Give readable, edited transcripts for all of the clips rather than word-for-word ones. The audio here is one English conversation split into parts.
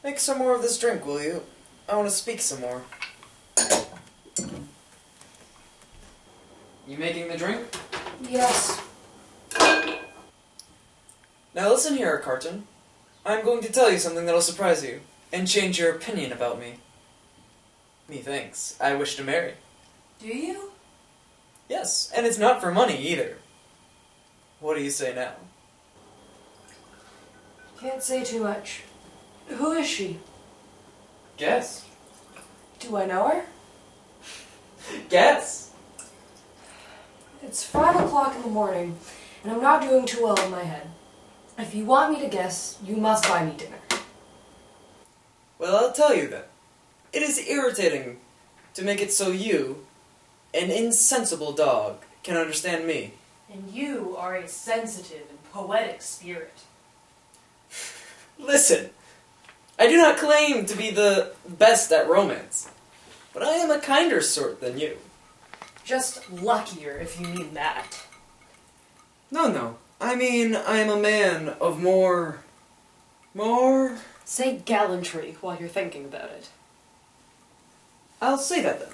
Make some more of this drink, will you? I want to speak some more. You making the drink? Yes. Now listen here, Carton. I'm going to tell you something that'll surprise you, and change your opinion about me. Methinks I wish to marry. Do you? Yes, and it's not for money either. What do you say now? Can't say too much. Who is she? Guess. Do I know her? Guess. It's 5 o'clock in the morning, and I'm not doing too well in my head. If you want me to guess, you must buy me dinner. Well, I'll tell you then. It is irritating to make it so you, an insensible dog, can understand me. And you are a sensitive and poetic spirit. Listen, I do not claim to be the best at romance, but I am a kinder sort than you. Just luckier, if you mean that. No. I mean, I am a man of more... Say gallantry while you're thinking about it. I'll say that then.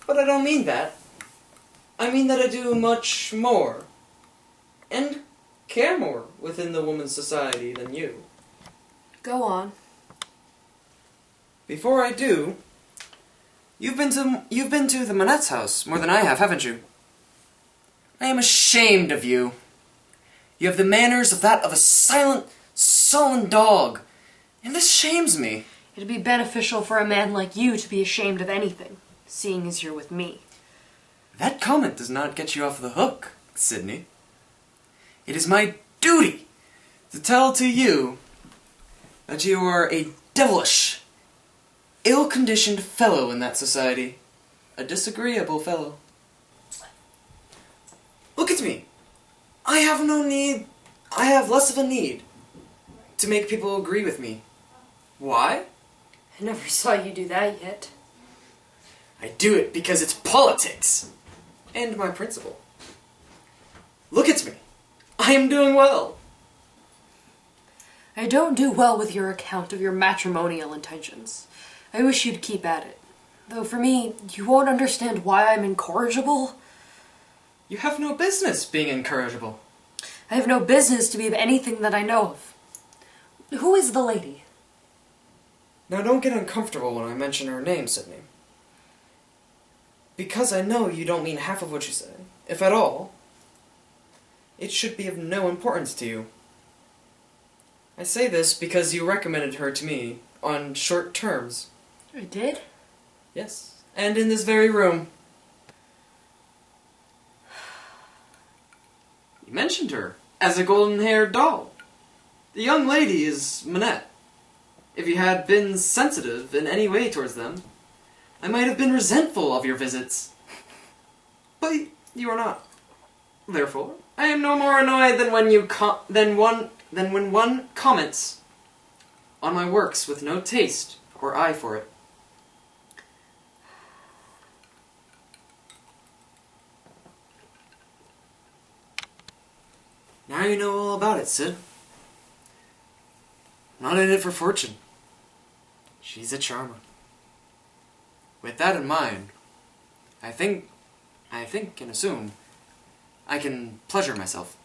But I don't mean that. I mean that I do much more, and care more within the woman's society than you. Go on. Before I do, you've been to the Manette's house more than I have, haven't you? I am ashamed of you. You have the manners of that of a silent, sullen dog, and this shames me. It'd be beneficial for a man like you to be ashamed of anything, seeing as you're with me. That comment does not get you off the hook, Sydney. It is my duty to tell to you that you are a devilish, ill-conditioned fellow in that society. A disagreeable fellow. Look at me. I have less of a need to make people agree with me. Why? I never saw you do that yet. I do it because it's politics. And my principle. Look at me. I am doing well. I don't do well with your account of your matrimonial intentions. I wish you'd keep at it. Though for me, you won't understand why I'm incorrigible. You have no business being incorrigible. I have no business to be of anything that I know of. Who is the lady? Now don't get uncomfortable when I mention her name, Sydney. Because I know you don't mean half of what you say, if at all. It should be of no importance to you. I say this because you recommended her to me on short terms. I did? Yes, and in this very room. You mentioned her as a golden-haired doll. The young lady is Manette. If you had been sensitive in any way towards them, I might have been resentful of your visits. But you are not. Therefore, I am no more annoyed than when one comments on my works with no taste or eye for it. Now you know all about it, Sid. I'm not in it for fortune. She's a charmer. With that in mind, I think and assume I can pleasure myself.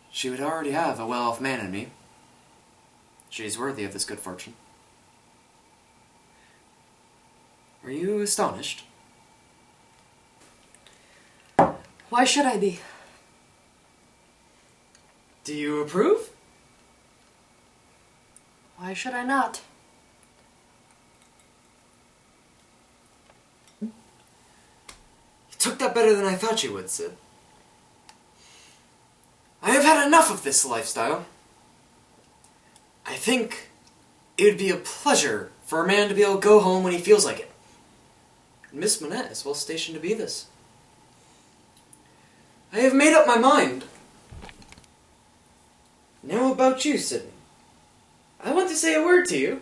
She would already have a well-off man in me. She's worthy of this good fortune. Are you astonished? Why should I be? Do you approve? Why should I not? You took that better than I thought you would, Sid. I have had enough of this lifestyle. I think it would be a pleasure for a man to be able to go home when he feels like it. Miss Manette is well stationed to be this. I have made up my mind. Now about you, Sydney. I want to say a word to you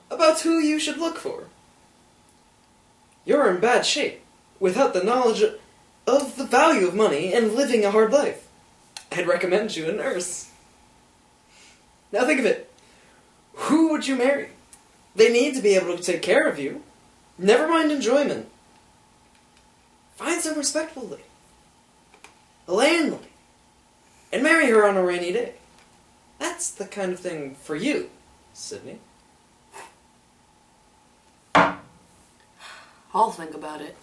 about who you should look for. You're in bad shape, without the knowledge of the value of money and living a hard life. I'd recommend you a nurse. Now think of it. Who would you marry? They need to be able to take care of you. Never mind enjoyment. Find some respectable lady. A landlady. And marry her on a rainy day. That's the kind of thing for you, Sydney. I'll think about it.